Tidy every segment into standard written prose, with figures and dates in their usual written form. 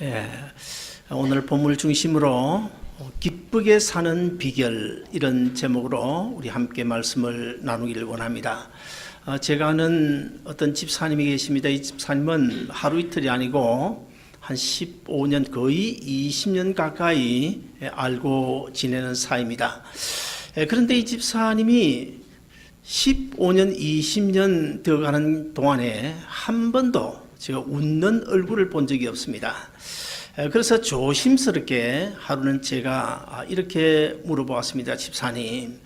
예, 오늘 본문을 중심으로 기쁘게 사는 비결 이런 제목으로 우리 함께 말씀을 나누기를 원합니다. 제가 아는 어떤 집사님이 계십니다. 이 집사님은 하루 이틀이 아니고 한 15년 거의 20년 가까이 알고 지내는 사이입니다. 그런데 이 집사님이 15년, 20년 되어가는 동안에 한 번도 제가 웃는 얼굴을 본 적이 없습니다. 그래서 조심스럽게 하루는 제가 이렇게 물어보았습니다. 집사님,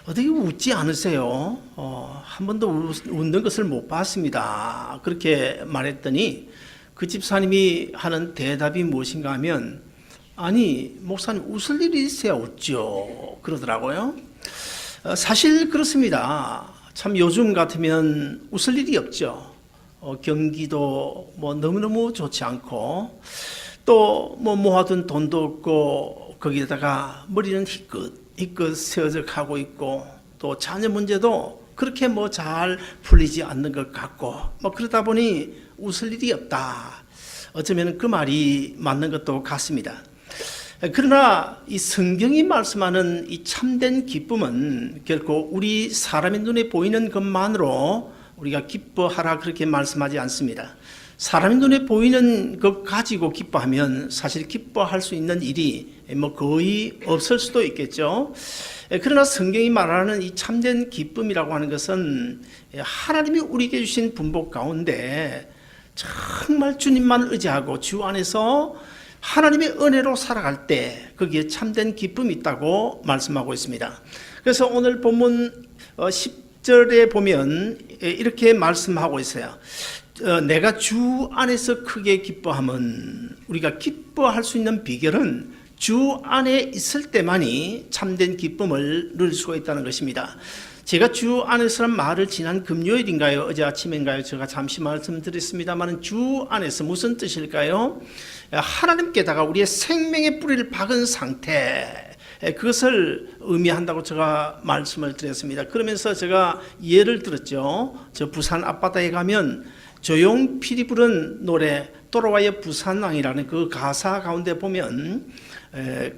어떻게 웃지 않으세요? 한 번도 웃는 것을 못 봤습니다. 그렇게 말했더니 그 집사님이 하는 대답이 무엇인가 하면, 아니, 목사님 웃을 일이 있어야 웃죠. 그러더라고요. 사실 그렇습니다. 참 요즘 같으면 웃을 일이 없죠. 경기도 너무너무 좋지 않고 또 모아둔 돈도 없고 거기다가 머리는 희끗 세워져 가고 있고 또 자녀 문제도 그렇게 잘 풀리지 않는 것 같고 그러다 보니 웃을 일이 없다. 어쩌면 그 말이 맞는 것도 같습니다. 그러나 이 성경이 말씀하는 이 참된 기쁨은 결코 우리 사람의 눈에 보이는 것만으로 우리가 기뻐하라 그렇게 말씀하지 않습니다. 사람의 눈에 보이는 것 가지고 기뻐하면 사실 기뻐할 수 있는 일이 거의 없을 수도 있겠죠. 그러나 성경이 말하는 이 참된 기쁨이라고 하는 것은 하나님이 우리에게 주신 분복 가운데 정말 주님만 의지하고 주 안에서 하나님의 은혜로 살아갈 때 거기에 참된 기쁨이 있다고 말씀하고 있습니다. 그래서 오늘 본문 10절에 보면 이렇게 말씀하고 있어요. 내가 주 안에서 크게 기뻐함은, 우리가 기뻐할 수 있는 비결은 주 안에 있을 때만이 참된 기쁨을 누릴 수가 있다는 것입니다. 제가 주 안에서란 말을 지난 금요일인가요? 어제 아침인가요? 제가 잠시 말씀드렸습니다만 주 안에서 무슨 뜻일까요? 하나님께다가 우리의 생명의 뿌리를 박은 상태, 그것을 의미한다고 제가 말씀을 드렸습니다. 그러면서 제가 예를 들었죠. 저 부산 앞바다에 가면 조용필이 부른 노래 돌아와요 부산왕이라는 그 가사 가운데 보면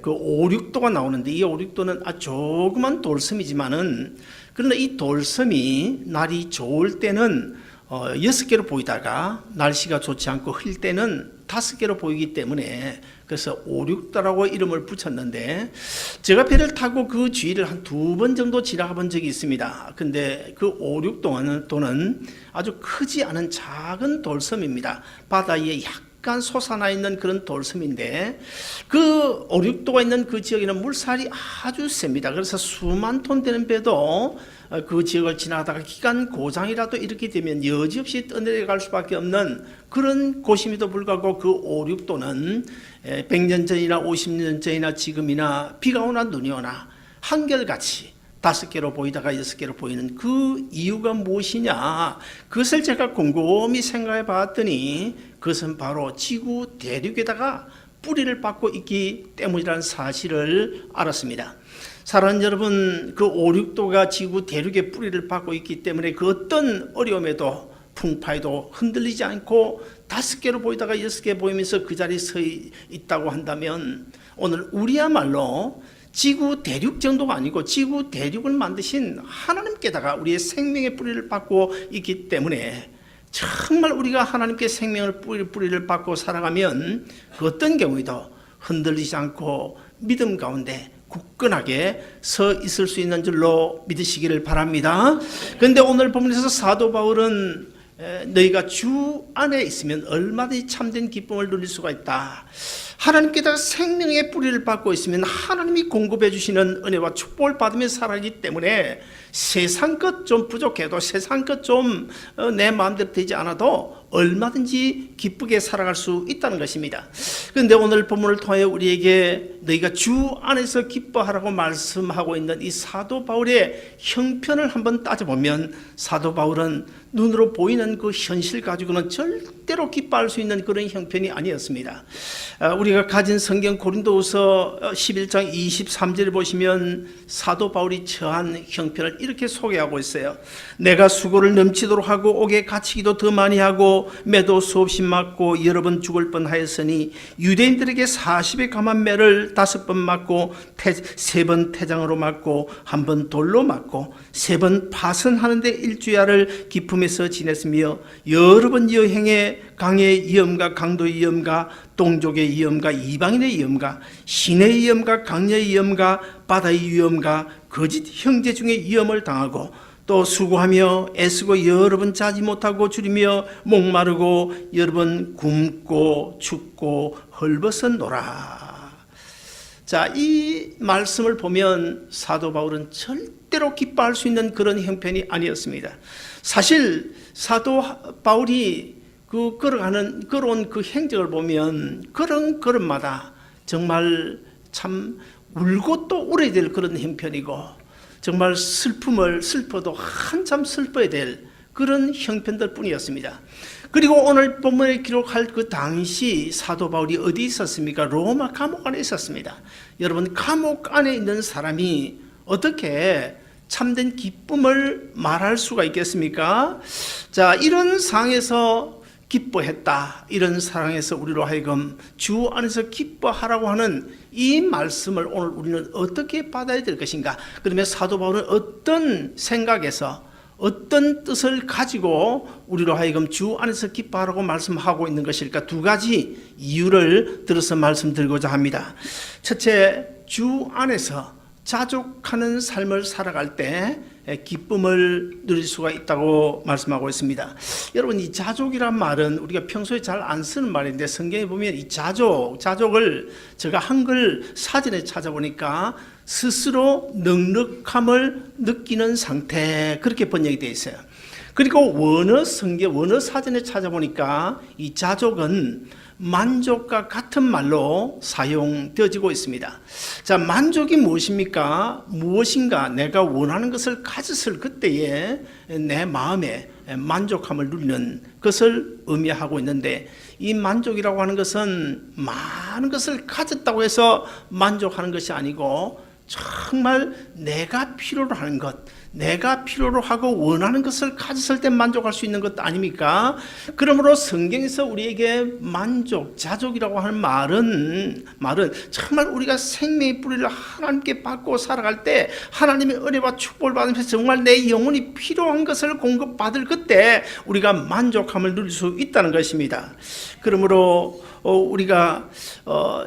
그 5, 6도가 나오는데 이 5, 6도는 아주 조그만 돌섬이지만은 그러나 이 돌섬이 날이 좋을 때는 6개로 보이다가 날씨가 좋지 않고 흘 때는 5개로 보이기 때문에 그래서 5, 6도라고 이름을 붙였는데 제가 배를 타고 그 주위를 한 2번 정도 지나가 본 적이 있습니다. 근데 그 5, 6도는 아주 크지 않은 작은 돌섬입니다. 바다 위에 약간 솟아나 있는 그런 돌섬인데 그 5, 6도가 있는 그 지역에는 물살이 아주 셉니다. 그래서 수만 톤 되는 배도 그 지역을 지나가다가 기간 고장이라도 이렇게 되면 여지없이 떠내려갈 수밖에 없는 그런 곳임에도 불구하고 그 5, 6도는 100년 전이나 50년 전이나 지금이나 비가 오나 눈이 오나 한결같이 5개로 보이다가 6개로 보이는 그 이유가 무엇이냐, 그것을 제가 곰곰이 생각해 봤더니 그것은 바로 지구 대륙에다가 뿌리를 받고 있기 때문이라는 사실을 알았습니다. 사랑하는 여러분, 그 5, 6도가 지구 대륙에 뿌리를 받고 있기 때문에 그 어떤 어려움에도 풍파에도 흔들리지 않고 5개로 보이다가 6개 보이면서 그 자리에 서 있다고 한다면 오늘 우리야말로 지구 대륙 정도가 아니고 지구 대륙을 만드신 하나님께다가 우리의 생명의 뿌리를 받고 있기 때문에 정말 우리가 하나님께 생명을 뿌리를 받고 살아가면 그 어떤 경우에도 흔들리지 않고 믿음 가운데 굳건하게 서 있을 수 있는 줄로 믿으시기를 바랍니다. 그런데 오늘 본문에서 사도 바울은 너희가 주 안에 있으면 얼마든지 참된 기쁨을 누릴 수가 있다. 하나님께다가 생명의 뿌리를 받고 있으면 하나님이 공급해 주시는 은혜와 축복을 받으며 살아가기 때문에 세상 것 좀 부족해도 세상 것 좀 내 마음대로 되지 않아도 얼마든지 기쁘게 살아갈 수 있다는 것입니다. 그런데 오늘 본문을 통해 우리에게 너희가 주 안에서 기뻐하라고 말씀하고 있는 이 사도 바울의 형편을 한번 따져보면 사도 바울은 눈으로 보이는 그 현실 가지고는 절대로 기뻐할 수 있는 그런 형편이 아니었습니다. 우리 우리가 가진 성경 고린도후서 11장 23절을 보시면 사도 바울이 처한 형편을 이렇게 소개하고 있어요. 내가 수고를 넘치도록 하고 옥에 갇히기도 더 많이 하고 매도 수없이 맞고 여러 번 죽을 뻔하였으니 유대인들에게 40의 감한 매를 5번 맞고 3번 태장으로 맞고 1번 돌로 맞고 3번 파선하는데 일주야를 기품에서 지냈으며 여러 번 여행에 강의 위험과 강도의 위험과 동족의 위험과 이방인의 위험과 신의 위험과 강녀의 위험과 바다의 위험과 거짓 형제 중에 위험을 당하고 또 수고하며 애쓰고 여러 번 자지 못하고 줄이며 목마르고 여러 번 굶고 춥고 헐벗었노라. 자, 이 말씀을 보면 사도 바울은 절대로 기뻐할 수 있는 그런 형편이 아니었습니다. 사실 사도 바울이 걸어온 그 행적을 보면 걸음마다 정말 참 울고 또 울어야 될 그런 형편이고 정말 슬퍼도 한참 슬퍼야 될 그런 형편들 뿐이었습니다. 그리고 오늘 본문에 기록할 그 당시 사도 바울이 어디 있었습니까? 로마 감옥 안에 있었습니다. 여러분, 감옥 안에 있는 사람이 어떻게 참된 기쁨을 말할 수가 있겠습니까? 자, 이런 상황에서 기뻐했다. 이런 상황에서 우리로 하여금 주 안에서 기뻐하라고 하는 이 말씀을 오늘 우리는 어떻게 받아야 될 것인가? 그러면 사도 바울은 어떤 생각에서 어떤 뜻을 가지고 우리로 하여금 주 안에서 기뻐하라고 말씀하고 있는 것일까? 2가지 이유를 들어서 말씀드리고자 합니다. 첫째, 주 안에서 자족하는 삶을 살아갈 때 기쁨을 누릴 수가 있다고 말씀하고 있습니다. 여러분, 이 자족이란 말은 우리가 평소에 잘 안 쓰는 말인데 성경에 보면 이 자족을 제가 한글 사전에 찾아보니까 스스로 넉넉함을 느끼는 상태, 그렇게 번역이 되어 있어요. 그리고 원어 사전에 찾아보니까 이 자족은 만족과 같은 말로 사용되어지고 있습니다. 자, 만족이 무엇입니까? 무엇인가 내가 원하는 것을 가졌을 그때에 내 마음에 만족함을 누리는 것을 의미하고 있는데, 이 만족이라고 하는 것은 많은 것을 가졌다고 해서 만족하는 것이 아니고 정말 내가 필요로 하는 것, 내가 필요로 하고 원하는 것을 가졌을 때 만족할 수 있는 것 아닙니까? 그러므로 성경에서 우리에게 만족, 자족이라고 하는 말은 정말 우리가 생명의 뿌리를 하나님께 받고 살아갈 때 하나님의 은혜와 축복을 받으면서 정말 내 영혼이 필요한 것을 공급받을 그때 우리가 만족함을 누릴 수 있다는 것입니다. 그러므로 우리가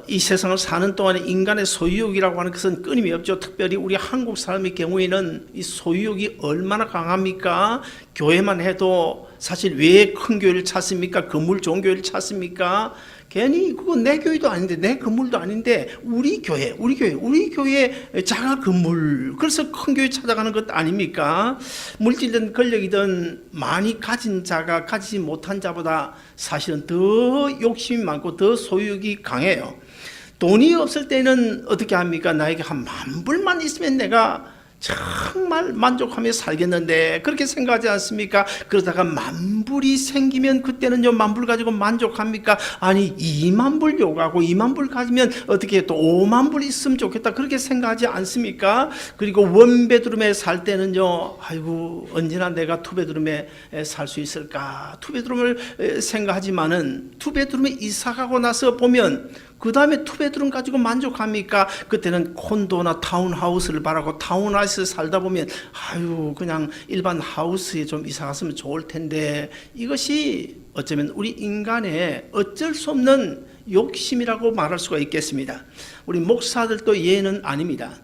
이 세상을 사는 동안에 인간의 소유욕이라고 하는 것은 끊임이 없죠. 특별히 우리 한국 사람의 경우에는 이 소유욕이 얼마나 강합니까? 교회만 해도 사실 왜 큰 교회를 찾습니까? 건물 좋은 교회를 찾습니까? 괜히 그거 내 교회도 아닌데, 내 건물도 아닌데 우리 교회 자가 건물, 그래서 큰 교회 찾아가는 것 아닙니까? 물질이든 권력이든 많이 가진 자가 가지지 못한 자보다 사실은 더 욕심이 많고 더 소유욕이 강해요. 돈이 없을 때는 어떻게 합니까? 나에게 한 10,000불만 있으면 내가 정말 만족하며 살겠는데, 그렇게 생각하지 않습니까? 그러다가 10,000불이 생기면 그때는요 10,000불 가지고 만족합니까? 아니, 20,000불 요구하고 20,000불 가지면 어떻게 또 50,000불 있으면 좋겠다, 그렇게 생각하지 않습니까? 그리고 원베드룸에 살 때는요, 아이고 언제나 내가 투베드룸에 살 수 있을까, 투베드룸을 생각하지만은 투베드룸에 이사가고 나서 보면 그 다음에 투베드룸 가지고 만족합니까? 그때는 콘도나 타운하우스를 바라고 타운하우스에 살다 보면 아유 그냥 일반 하우스에 좀 이사 갔으면 좋을 텐데, 이것이 어쩌면 우리 인간의 어쩔 수 없는 욕심이라고 말할 수가 있겠습니다. 우리 목사들도 예는 아닙니다.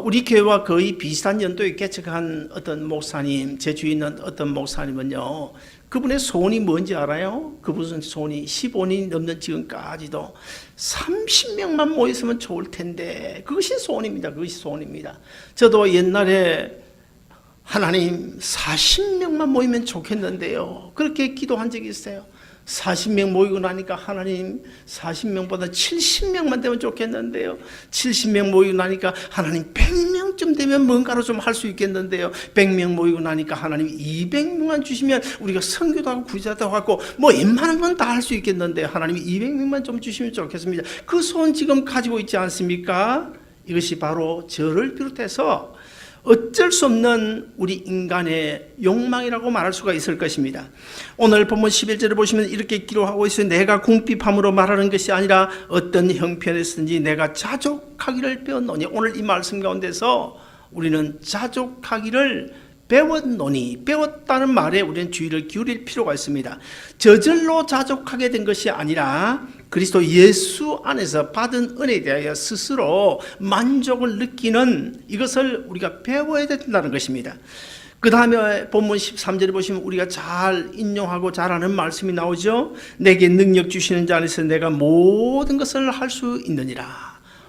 우리 교회와 거의 비슷한 연도에 개척한 어떤 목사님, 제 주위에 있는 어떤 목사님은요, 그분의 소원이 뭔지 알아요? 그분의 소원이 15년이 넘는 지금까지도 30명만 모였으면 좋을 텐데, 그것이 소원입니다. 그것이 소원입니다. 저도 옛날에 하나님 40명만 모이면 좋겠는데요, 그렇게 기도한 적이 있어요. 40명 모이고 나니까 하나님 40명보다 70명만 되면 좋겠는데요. 70명 모이고 나니까 하나님 100명쯤 되면 뭔가로 좀 할 수 있겠는데요. 100명 모이고 나니까 하나님 200명만 주시면 우리가 선교도 하고 구제도 하고 뭐 웬만한 건 다 할 수 있겠는데 하나님 200명만 좀 주시면 좋겠습니다. 그 소원 지금 가지고 있지 않습니까? 이것이 바로 저를 비롯해서 어쩔 수 없는 우리 인간의 욕망이라고 말할 수가 있을 것입니다. 오늘 본문 11절을 보시면 이렇게 기록하고 있어요. 내가 궁핍함으로 말하는 것이 아니라 어떤 형편에서든지 내가 자족하기를 배웠노니. 오늘 이 말씀 가운데서 우리는 자족하기를 배웠노니, 배웠다는 말에 우리는 주의를 기울일 필요가 있습니다. 저절로 자족하게 된 것이 아니라 그리스도 예수 안에서 받은 은혜에 대하여 스스로 만족을 느끼는 이것을 우리가 배워야 된다는 것입니다. 그 다음에 본문 13절에 보시면 우리가 잘 인용하고 잘 아는 말씀이 나오죠. 내게 능력 주시는 자 안에서 내가 모든 것을 할 수 있느니라.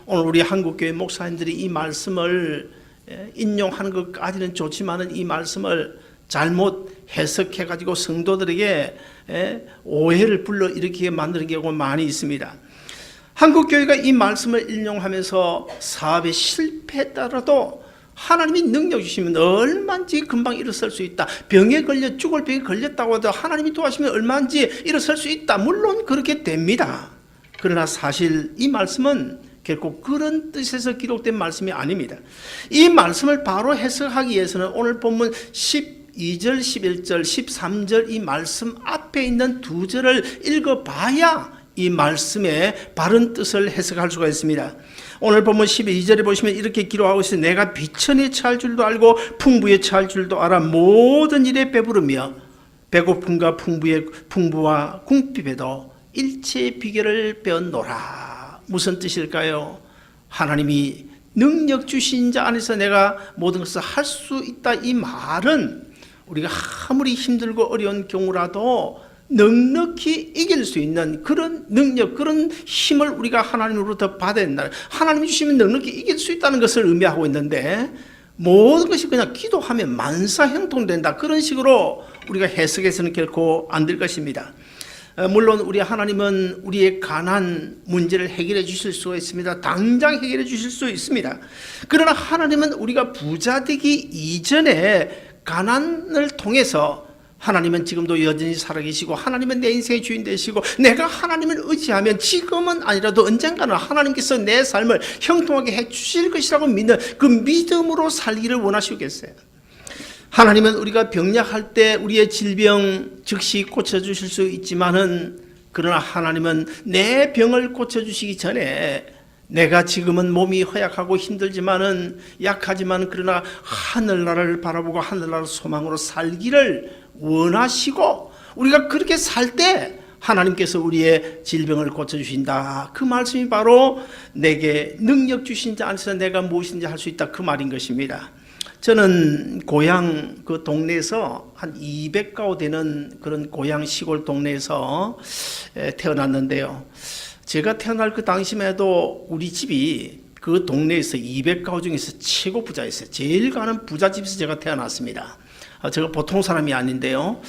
오늘 우리 한국교회 목사님들이 이 말씀을 인용하는 것까지는 좋지만은 이 말씀을 잘못 해석해가지고 성도들에게 오해를 불러일으키게 만드는 경우가 많이 있습니다. 한국교회가 이 말씀을 인용하면서 사업에 실패했다라도 하나님이 능력 주시면 얼마든지 금방 일어설 수 있다. 병에 걸려 죽을 병에 걸렸다고 해도 하나님이 도와주시면 얼마든지 일어설 수 있다. 물론 그렇게 됩니다. 그러나 사실 이 말씀은 결코 그런 뜻에서 기록된 말씀이 아닙니다. 이 말씀을 바로 해석하기 위해서는 오늘 본문 12절, 11절, 13절 이 말씀 앞에 있는 두 절을 읽어봐야 이 말씀의 바른 뜻을 해석할 수가 있습니다. 오늘 본문 12절에 보시면 이렇게 기록하고 있어요. 내가 비천에 처할 줄도 알고 풍부에 처할 줄도 알아 모든 일에 배부르며 배고픔과 풍부와 궁핍에도 일체의 비결을 배웠노라. 무슨 뜻일까요? 하나님이 능력 주신 자 안에서 내가 모든 것을 할 수 있다. 이 말은 우리가 아무리 힘들고 어려운 경우라도 넉넉히 이길 수 있는 그런 능력, 그런 힘을 우리가 하나님으로부터 받아야 된다. 하나님이 주시면 넉넉히 이길 수 있다는 것을 의미하고 있는데 모든 것이 그냥 기도하면 만사형통된다. 그런 식으로 우리가 해석해서는 결코 안 될 것입니다. 물론 우리 하나님은 우리의 가난 문제를 해결해 주실 수가 있습니다. 당장 해결해 주실 수 있습니다. 그러나 하나님은 우리가 부자 되기 이전에 가난을 통해서 하나님은 지금도 여전히 살아계시고 하나님은 내 인생의 주인 되시고 내가 하나님을 의지하면 지금은 아니라도 언젠가는 하나님께서 내 삶을 형통하게 해 주실 것이라고 믿는 그 믿음으로 살기를 원하시겠어요. 하나님은 우리가 병약할 때 우리의 질병 즉시 고쳐주실 수 있지만은 그러나 하나님은 내 병을 고쳐주시기 전에 내가 지금은 몸이 허약하고 힘들지만은 약하지만 그러나 하늘나라를 바라보고 하늘나라 소망으로 살기를 원하시고 우리가 그렇게 살 때 하나님께서 우리의 질병을 고쳐주신다. 그 말씀이 바로 내게 능력 주신 자 안에서 내가 무엇인지 할 수 있다. 그 말인 것입니다. 저는 고향 그 동네에서 한 200가구 되는 그런 고향 시골 동네에서 태어났는데요. 제가 태어날 그 당시만 해도 우리 집이 그 동네에서 200가구 중에서 최고 부자였어요. 제일 가는 부잣집에서 제가 태어났습니다. 제가 보통 사람이 아닌데요.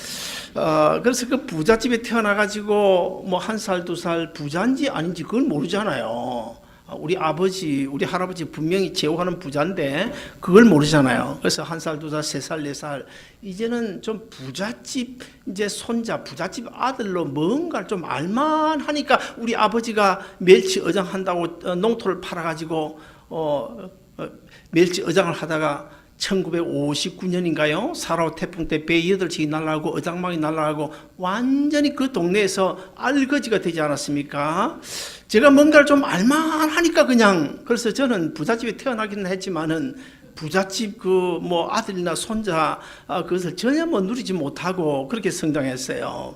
그래서 그 부잣집에 태어나가지고 뭐 1살, 2살 부자인지 아닌지 그걸 모르잖아요. 우리 아버지, 우리 할아버지 분명히 제호하는 부자인데 그걸 모르잖아요. 그래서 1살, 2살, 3살, 4살 이제는 좀 부잣집 이제 손자, 부잣집 아들로 뭔가를 좀 알만하니까 우리 아버지가 멸치 어장한다고 농토를 팔아가지고 멸치 어장을 하다가 1959년인가요? 4.5 태풍 때 배 8척이 날아가고 어장망이 날아가고 완전히 그 동네에서 알거지가 되지 않았습니까? 제가 뭔가를 좀 알만하니까 그냥 그래서 저는 부잣집에 태어나기는 했지만은 부잣집 그 뭐 아들이나 손자 그것을 전혀 뭐 누리지 못하고 그렇게 성장했어요.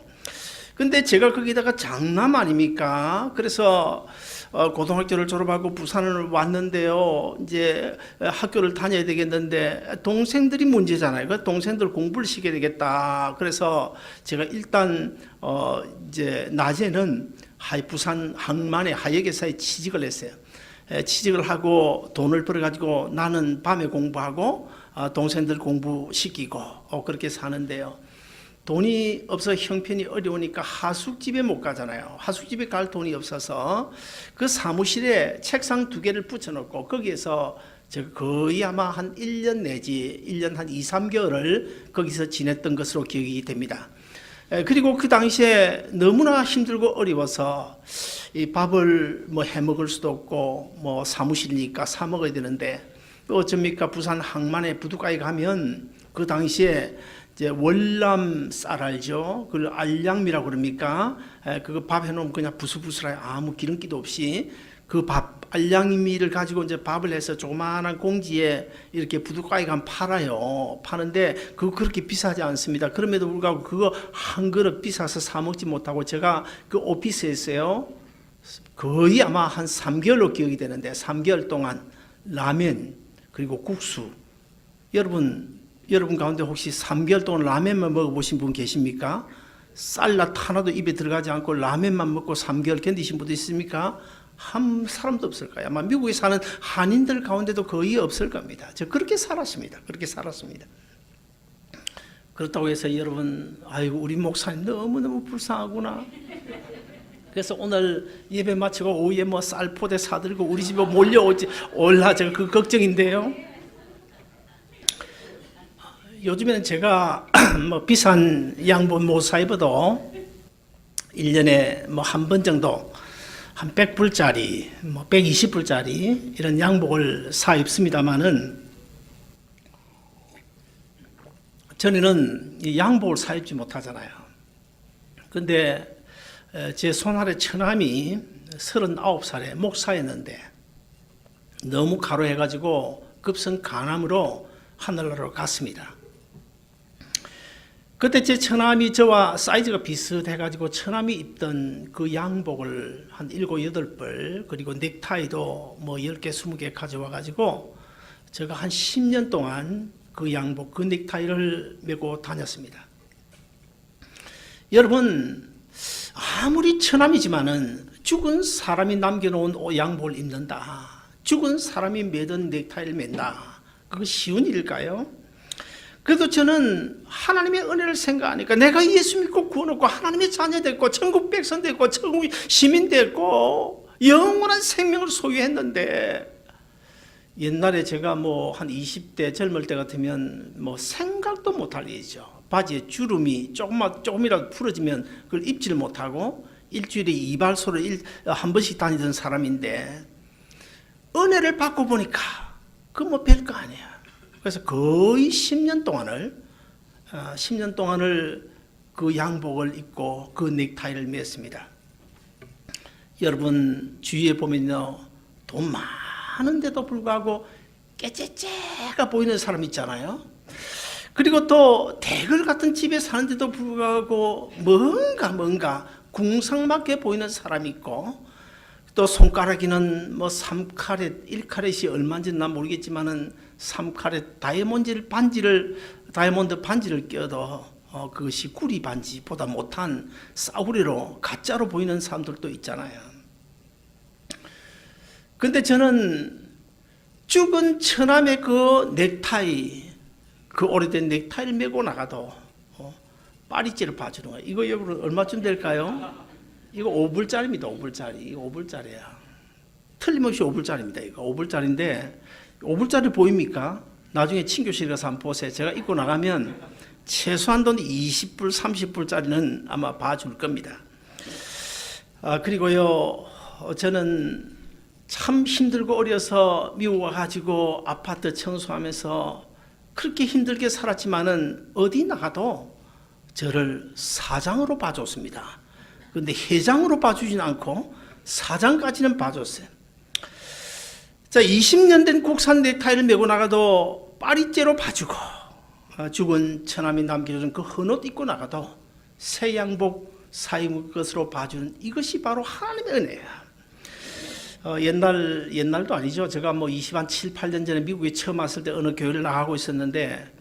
근데 제가 거기다가 장남 아닙니까? 그래서 고등학교를 졸업하고 부산을 왔는데요. 이제 학교를 다녀야 되겠는데 동생들이 문제잖아요. 그 동생들 공부를 시켜야 되겠다. 그래서 제가 일단 이제 낮에는 부산 항만의 하역회사에 취직을 했어요. 취직을 하고 돈을 벌어가지고 나는 밤에 공부하고 동생들 공부시키고 그렇게 사는데요. 돈이 없어 형편이 어려우니까 하숙집에 못 가잖아요. 하숙집에 갈 돈이 없어서 그 사무실에 책상 2개를 붙여놓고 거기에서 제가 거의 아마 한 1년 내지 1년 한 2, 3개월을 거기서 지냈던 것으로 기억이 됩니다. 그리고 그 당시에 너무나 힘들고 어려워서 이 밥을 뭐 해 먹을 수도 없고 뭐 사무실이니까 사 먹어야 되는데 또 어쩝니까? 부산 항만에 부두가에 가면 그 당시에 이제 월남 쌀 알죠? 그걸 알량미라고 그럽니까? 그거 밥 해놓으면 그냥 부슬부슬하게 아무 기름기도 없이 그 밥 알량미를 가지고 이제 밥을 해서 조그마한 공지에 이렇게 부둣가에 가면 팔아요. 파는데 그거 그렇게 비싸지 않습니다. 그럼에도 불구하고 그거 한 그릇 비싸서 사 먹지 못하고 제가 그 오피스에서요 거의 아마 한 3개월로 기억이 되는데 3개월 동안 라면 그리고 국수 여러분 가운데 혹시 3개월 동안 라면만 먹어보신 분 계십니까? 쌀맛 하나도 입에 들어가지 않고 라면만 먹고 3개월 견디신 분도 있습니까? 한 사람도 없을 거예요. 아마 미국에 사는 한인들 가운데도 거의 없을 겁니다. 저 그렇게 살았습니다. 그렇다고 해서 여러분, 아이고 우리 목사님 너무너무 불쌍하구나. 그래서 오늘 예배 마치고 오후에 뭐 쌀포대 사들고 우리 집에 몰려오지 올라 제가 그 걱정인데요. 요즘에는 제가 뭐 비싼 양복 못 사 입어도 1년에 뭐 한 번 정도 한 100불짜리, 뭐 120불짜리 이런 양복을 사 입습니다만은 저는 이 양복을 사 입지 못하잖아요. 근데 제 손아래 처남이 39살에 목사였는데 너무 가로해가지고 급성 간암으로 하늘나라로 갔습니다. 그때 제 처남이 저와 사이즈가 비슷해가지고 처남이 입던 그 양복을 한 7, 8벌 그리고 넥타이도 뭐 10개, 20개 가져와가지고 제가 한 10년 동안 그 양복, 그 넥타이를 메고 다녔습니다. 여러분 아무리 처남이지만은 죽은 사람이 남겨놓은 양복을 입는다. 죽은 사람이 매던 넥타이를 맨다. 그거 쉬운 일일까요? 그래도 저는 하나님의 은혜를 생각하니까 내가 예수 믿고 구원 얻고 하나님의 자녀 됐고 천국 백성 됐고 천국 시민 됐고 영원한 생명을 소유했는데 옛날에 제가 뭐 한 20대 젊을 때 같으면 뭐 생각도 못할 일이죠. 바지에 주름이 조금이라도 풀어지면 그걸 입지를 못하고 일주일에 이발소를 한 번씩 다니던 사람인데 은혜를 받고 보니까 그 뭐 별거 아니야. 그래서 거의 10년 동안을 그 양복을 입고 그 넥타이를 맸습니다. 여러분 주위에 보면요 돈 많은데도 불구하고 깨째째가 보이는 사람 있잖아요. 그리고 또 대걸 같은 집에 사는데도 불구하고 뭔가 궁상맞게 보이는 사람이 있고 또 손가락에는 뭐 3카렛, 1카렛이 얼마인지 난 모르겠지만은 3카렛 다이아몬드 반지를 껴도 그것이 구리 반지보다 못한 싸구려로 가짜로 보이는 사람들도 있잖아요. 근데 저는 죽은 처남의 그 넥타이, 그 오래된 넥타이를 메고 나가도 파리채를 봐주는 거예요. 이거 여러분 얼마쯤 될까요? 이거 5불짜리입니다. 5불짜리. 이거 5불짜리야. 틀림없이 5불짜리입니다. 이거 5불짜리인데 5불짜리 보입니까? 나중에 친교실에 가서 한번 보세요. 제가 입고 나가면 최소한 돈 20불, 30불짜리는 아마 봐줄 겁니다. 그리고요, 저는 참 힘들고 어려서 미국 와가지고 아파트 청소하면서 그렇게 힘들게 살았지만은 어디 나가도 저를 사장으로 봐줬습니다. 그런데 회장으로 봐주진 않고 사장까지는 봐줬어요. 자, 20년 된 국산 넥타이를 메고 나가도 파리째로 봐주고 죽은 처남이 남겨준 그 헌옷 입고 나가도 새 양복 사입을 것으로 봐주는 이것이 바로 하나님의 은혜야. 옛날도 아니죠. 제가 뭐 7, 8년 전에 미국에 처음 왔을 때 어느 교회를 나가고 있었는데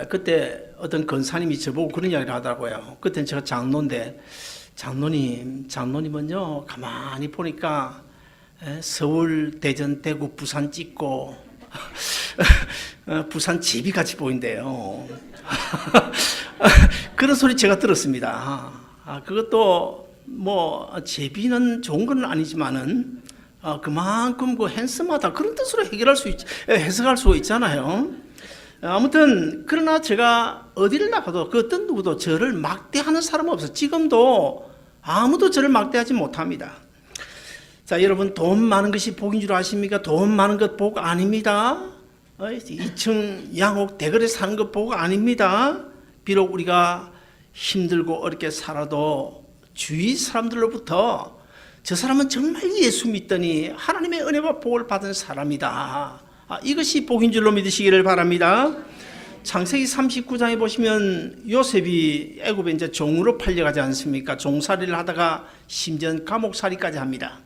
그때 어떤 권사님이 저보고 그런 이야기를 하더라고요. 그때는 제가 장로인데 장로님은요 가만히 보니까 서울, 대전, 대구, 부산 찍고 부산 집이 같이 보인대요. 그런 소리 제가 들었습니다. 그것도 뭐 제비는 좋은 건 아니지만은 그만큼 그 핸섬하다 그런 뜻으로 해석할 수 있잖아요. 아무튼 그러나 제가 어디를 나가도 그 어떤 누구도 저를 막대하는 사람은 없어요. 지금도 아무도 저를 막대하지 못합니다. 자, 여러분, 돈 많은 것이 복인 줄 아십니까? 돈 많은 것 복 아닙니다. 2층 양옥 대거리에 사는 것 복 아닙니다. 비록 우리가 힘들고 어렵게 살아도 주위 사람들로부터 저 사람은 정말 예수 믿더니 하나님의 은혜와 복을 받은 사람이다. 이것이 복인 줄로 믿으시기를 바랍니다. 창세기 39장에 보시면 요셉이 애굽에 이제 종으로 팔려가지 않습니까? 종살이를 하다가 심지어 감옥살이까지 합니다.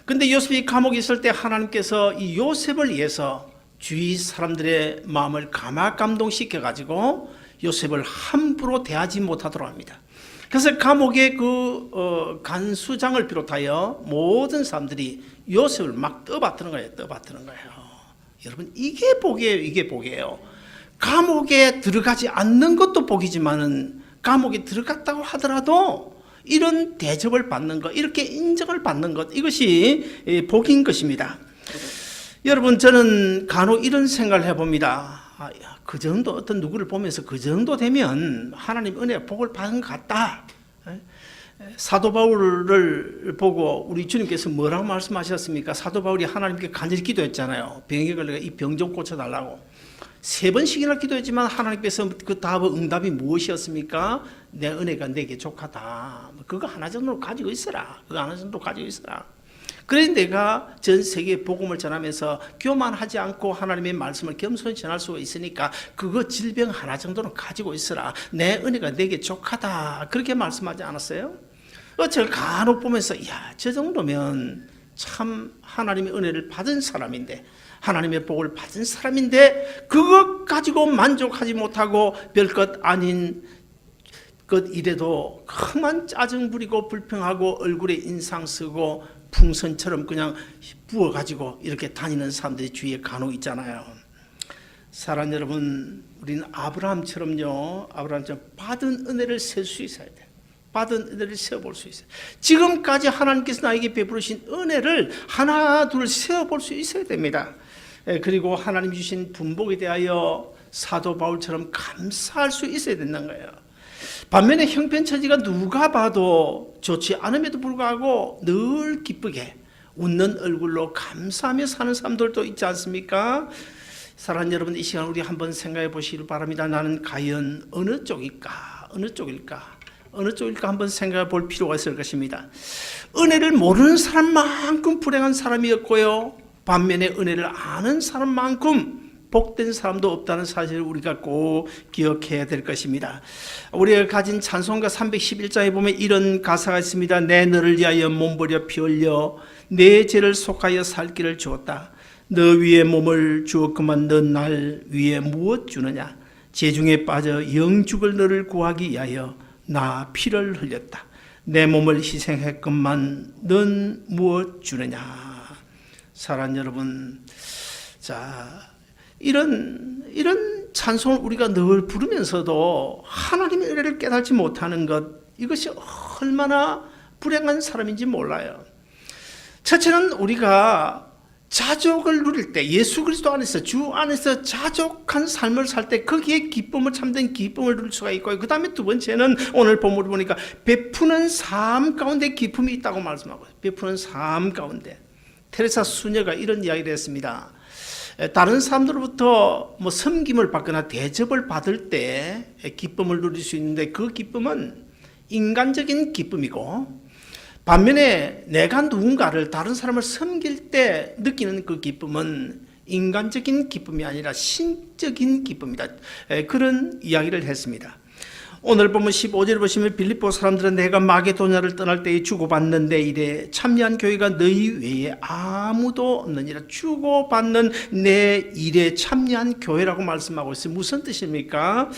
근데 요셉이 감옥에 있을 때 하나님께서 이 요셉을 위해서 주위 사람들의 마음을 감화감동시켜 가지고 요셉을 함부로 대하지 못하도록 합니다. 그래서 감옥의 그 간수장을 비롯하여 모든 사람들이 요셉을 막 떠받드는 거예요. 여러분, 이게 복이에요. 이게 복이에요. 감옥에 들어가지 않는 것도 복이지만은 감옥에 들어갔다고 하더라도 이런 대접을 받는 것, 이렇게 인정을 받는 것, 이것이 복인 것입니다. 여러분, 저는 간혹 이런 생각을 해봅니다. 그 정도 어떤 누구를 보면서 그 정도 되면 하나님 은혜 복을 받은 것 같다. 사도 바울을 보고 우리 주님께서 뭐라고 말씀하셨습니까? 사도 바울이 하나님께 간절히 기도했잖아요. 병에 걸려 이 병 좀 고쳐달라고 3번씩이나 기도했지만 하나님께서 그 응답이 무엇이었습니까? 내 은혜가 내게 족하다. 그거 하나 정도 가지고 있어라. 그래서 내가 전 세계에 복음을 전하면서 교만하지 않고 하나님의 말씀을 겸손히 전할 수가 있으니까 그거 질병 하나 정도는 가지고 있어라. 내 은혜가 내게 족하다. 그렇게 말씀하지 않았어요? 제가 간혹 보면서 저 정도면 참 하나님의 은혜를 받은 사람인데, 하나님의 복을 받은 사람인데 그것 가지고 만족하지 못하고 별것 아닌 것 이래도 험한 짜증 부리고 불평하고 얼굴에 인상 쓰고 풍선처럼 그냥 부어가지고 이렇게 다니는 사람들이 주위에 간혹 있잖아요. 사랑하는 여러분, 우리는 아브라함처럼요, 받은 은혜를 셀 수 있어야 돼요. 받은 은혜를 세어볼 수 있어요. 지금까지 하나님께서 나에게 베푸신 은혜를 하나 둘 세어볼 수 있어야 됩니다. 그리고 하나님 주신 분복에 대하여 사도 바울처럼 감사할 수 있어야 된다는 거예요. 반면에 형편처지가 누가 봐도 좋지 않음에도 불구하고 늘 기쁘게 웃는 얼굴로 감사하며 사는 사람들도 있지 않습니까? 사랑하는 여러분, 이 시간 우리 한번 생각해 보시길 바랍니다. 나는 과연 어느 쪽일까 한번 생각해 볼 필요가 있을 것입니다. 은혜를 모르는 사람만큼 불행한 사람이었고요, 반면에 은혜를 아는 사람만큼 복된 사람도 없다는 사실을 우리가 꼭 기억해야 될 것입니다. 우리가 가진 찬송가 311장에 보면 이런 가사가 있습니다. 내 너를 위하여 몸버려 피 흘려 내 죄를 속하여 살 길을 주었다. 너 위에 몸을 주었구만 너 날 위에 무엇 주느냐. 재중에 빠져 영죽을 너를 구하기 위하여 나 피를 흘렸다. 내 몸을 희생했건만 넌 무엇 주느냐. 사랑하는 여러분, 자, 이런 찬송을 우리가 늘 부르면서도 하나님의 은혜를 깨닫지 못하는 것, 이것이 얼마나 불행한 사람인지 몰라요. 첫째는 우리가 자족을 누릴 때, 예수 그리스도 안에서, 주 안에서 자족한 삶을 살 때 거기에 기쁨을, 참된 기쁨을 누릴 수가 있고요. 그 다음에 두 번째는 오늘 본문을 보니까 베푸는 삶 가운데 기쁨이 있다고 말씀하고 있어요. 베푸는 삶 가운데. 테레사 수녀가 이런 이야기를 했습니다. 다른 사람들로부터 섬김을 받거나 대접을 받을 때 기쁨을 누릴 수 있는데 그 기쁨은 인간적인 기쁨이고, 반면에 내가 누군가를, 다른 사람을 섬길 때 느끼는 그 기쁨은 인간적인 기쁨이 아니라 신적인 기쁨이다. 그런 이야기를 했습니다. 오늘 보면 15절 보시면 빌립보 사람들은 내가 마게도냐를 떠날 때에 주고받는 내 일에 참여한 교회가 너희 외에 아무도 없느니라. 주고받는 내 일에 참여한 교회라고 말씀하고 있어요. 무슨 뜻입니까?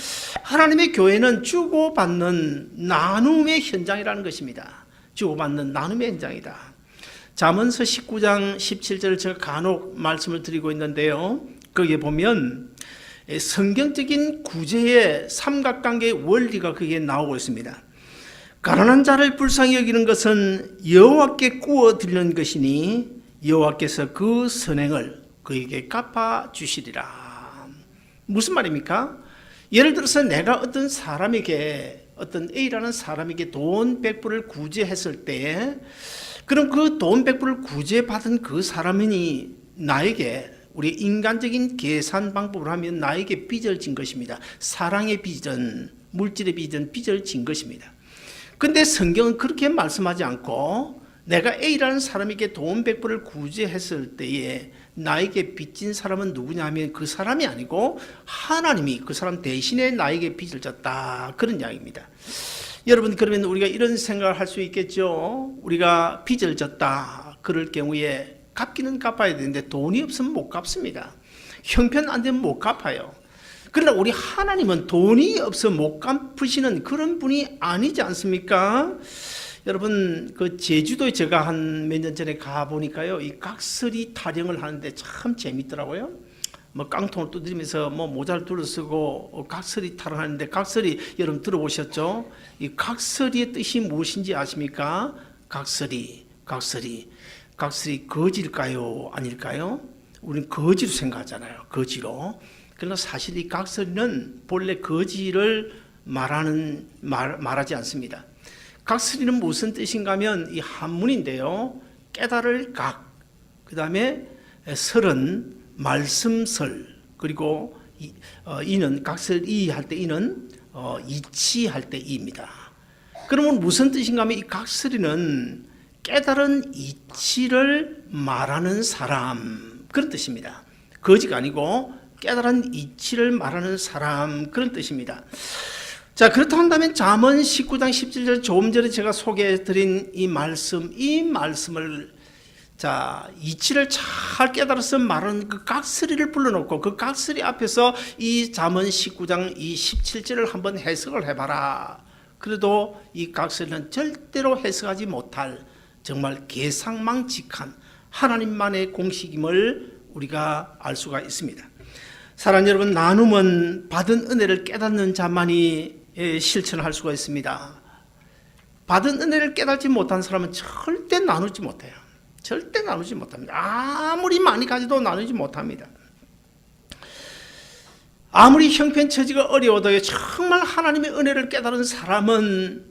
하나님의 교회는 주고받는 나눔의 현장이라는 것입니다. 주고받는 나눔의 현장이다. 잠언서 19장 17절을 제가 간혹 말씀을 드리고 있는데요, 거기에 보면 성경적인 구제의 삼각관계의 원리가 거기에 나오고 있습니다. 가난한 자를 불쌍히 여기는 것은 여호와께 구워 드리는 것이니 여호와께서 그 선행을 그에게 갚아 주시리라. 무슨 말입니까? 예를 들어서 내가 어떤 사람에게, 어떤 A라는 사람에게 돈 100불을 구제했을 때, 그럼 그 돈 100불을 구제받은 그 사람이 나에게, 우리 인간적인 계산 방법을 하면 나에게 빚을 진 것입니다. 사랑의 빚은, 물질의 빚은 빚을 진 것입니다. 근데 성경은 그렇게 말씀하지 않고, 내가 A라는 사람에게 돈 100불을 구제했을 때에 나에게 빚진 사람은 누구냐면 그 사람이 아니고 하나님이 그 사람 대신에 나에게 빚을 졌다, 그런 이야기입니다. 여러분, 그러면 우리가 이런 생각을 할 수 있겠죠. 우리가 빚을 졌다 그럴 경우에 갚기는 갚아야 되는데 돈이 없으면 못 갚습니다. 형편 안 되면 못 갚아요. 그러나 우리 하나님은 돈이 없어 못 갚으시는 그런 분이 아니지 않습니까? 여러분, 그 제주도에 제가 한 몇 년 전에 가보니까요, 이 각설이 타령을 하는데 참 재밌더라고요. 뭐 깡통을 두드리면서 뭐 모자를 둘러쓰고 각설이 타령하는데, 각설이 여러분 들어보셨죠? 이 각설이의 뜻이 무엇인지 아십니까? 각설이 거지일까요? 아닐까요? 우리는 거지로 생각하잖아요. 거지로. 그러나 사실 이 각설이는 본래 거지를 말하지 않습니다. 각설이는 무슨 뜻인가 하면 이 한문인데요. 깨달을 각, 그 다음에 설은 말씀설, 그리고 이는 각설이 할 때 이는 이치할 때 이입니다. 그러면 무슨 뜻인가 하면 이 각설이는 깨달은 이치를 말하는 사람, 그런 뜻입니다. 거지가 아니고 깨달은 이치를 말하는 사람, 그런 뜻입니다. 자, 그렇다 한다면 잠언 19장 17절, 조금 전에 제가 소개해드린 이 말씀을, 자, 이치를 잘 깨달아서 말하는 그 각설이를 불러놓고 그 각설이 앞에서 이 잠언 19장 이 17절을 한번 해석을 해봐라. 그래도 이 각설이는 절대로 해석하지 못할 정말 계상망측한 하나님만의 공식임을 우리가 알 수가 있습니다. 사랑하는 여러분, 나눔은 받은 은혜를 깨닫는 자만이 실천할 수가 있습니다. 받은 은혜를 깨닫지 못한 사람은 절대 나누지 못해요. 절대 나누지 못합니다. 아무리 많이 가져도 나누지 못합니다. 아무리 형편처지가 어려워도 정말 하나님의 은혜를 깨달은 사람은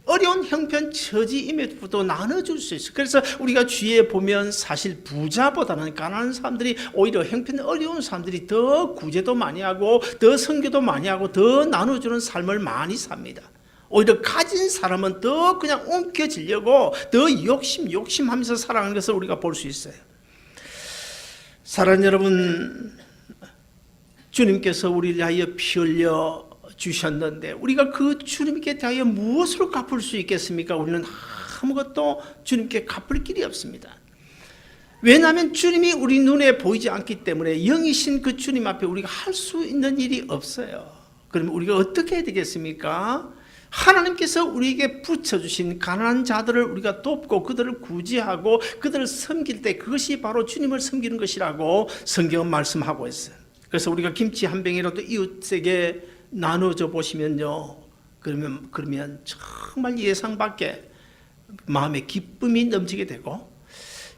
어려운 형편처지임에도 나눠줄 수 있어요. 그래서 우리가 주위에 보면 사실 부자보다는 가난한 사람들이, 오히려 형편 어려운 사람들이 더 구제도 많이 하고 더 선교도 많이 하고 더 나눠주는 삶을 많이 삽니다. 오히려 가진 사람은 더 그냥 옮겨지려고 더 욕심하면서 살아가는 것을 우리가 볼 수 있어요. 사랑하는 여러분, 주님께서 우리를 위하여 피 흘려 주셨는데 우리가 그 주님께 대하여 무엇으로 갚을 수 있겠습니까? 우리는 아무것도 주님께 갚을 길이 없습니다. 왜냐하면 주님이 우리 눈에 보이지 않기 때문에 영이신 그 주님 앞에 우리가 할 수 있는 일이 없어요. 그러면 우리가 어떻게 해야 되겠습니까? 하나님께서 우리에게 붙여주신 가난한 자들을 우리가 돕고 그들을 구제하고 그들을 섬길 때 그것이 바로 주님을 섬기는 것이라고 성경은 말씀하고 있어요. 그래서 우리가 김치 한 병이라도 이웃에게 나눠줘 보시면요, 그러면 정말 예상 밖에 마음에 기쁨이 넘치게 되고,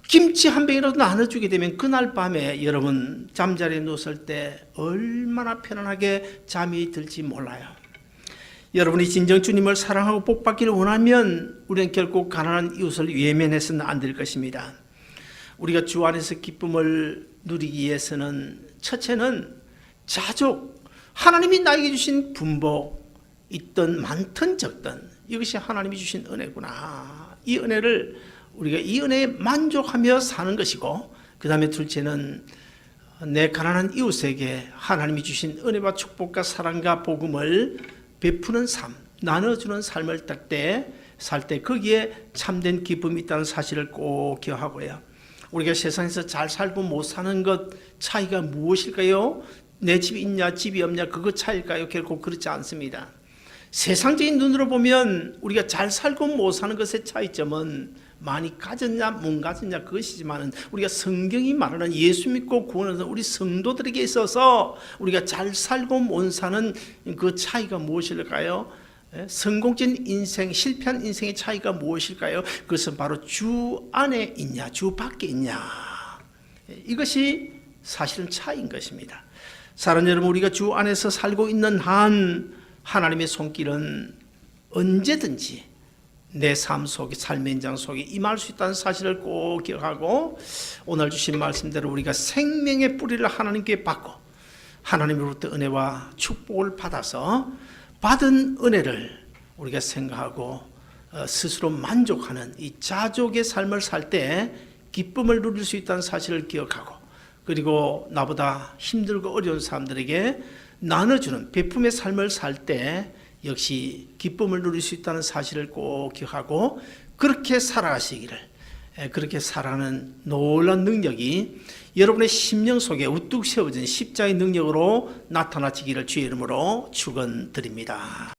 김치 한 병이라도 나눠주게 되면 그날 밤에 여러분 잠자리에 누웠을 때 얼마나 편안하게 잠이 들지 몰라요. 여러분이 진정 주님을 사랑하고 복받기를 원하면 우리는 결국 가난한 이웃을 외면해서는 안 될 것입니다. 우리가 주 안에서 기쁨을 누리기 위해서는 첫째는 자족, 하나님이 나에게 주신 분복, 있든 많든 적든 이것이 하나님이 주신 은혜구나. 이 은혜를 우리가 이 은혜에 만족하며 사는 것이고, 그 다음에 둘째는 내 가난한 이웃에게 하나님이 주신 은혜와 축복과 사랑과 복음을 베푸는 삶, 나눠주는 삶을 살 때 거기에 참된 기쁨이 있다는 사실을 꼭 기억하고요. 우리가 세상에서 잘 살고 못 사는 것 차이가 무엇일까요? 내 집이 있냐 집이 없냐 그것 차일까요? 결코 그렇지 않습니다. 세상적인 눈으로 보면 우리가 잘 살고 못 사는 것의 차이점은 많이 가졌냐 못 가졌냐 그것이지만, 우리가 성경이 말하는 예수 믿고 구원하는 우리 성도들에게 있어서 우리가 잘 살고 못 사는 그 차이가 무엇일까요? 성공적인 인생, 실패한 인생의 차이가 무엇일까요? 그것은 바로 주 안에 있냐 주 밖에 있냐, 이것이 사실은 차이인 것입니다. 사랑하는 여러분, 우리가 주 안에서 살고 있는 한 하나님의 손길은 언제든지 내 삶 속에, 삶의 현장 속에 임할 수 있다는 사실을 꼭 기억하고, 오늘 주신 말씀대로 우리가 생명의 뿌리를 하나님께 받고 하나님으로부터 은혜와 축복을 받아서 받은 은혜를 우리가 생각하고 스스로 만족하는 이 자족의 삶을 살 때 기쁨을 누릴 수 있다는 사실을 기억하고, 그리고 나보다 힘들고 어려운 사람들에게 나눠주는 베품의 삶을 살 때 역시 기쁨을 누릴 수 있다는 사실을 꼭 기억하고, 그렇게 살아가시기를, 그렇게 살아가는 놀라운 능력이 여러분의 심령 속에 우뚝 세워진 십자의 능력으로 나타나시기를 주의 이름으로 축원드립니다.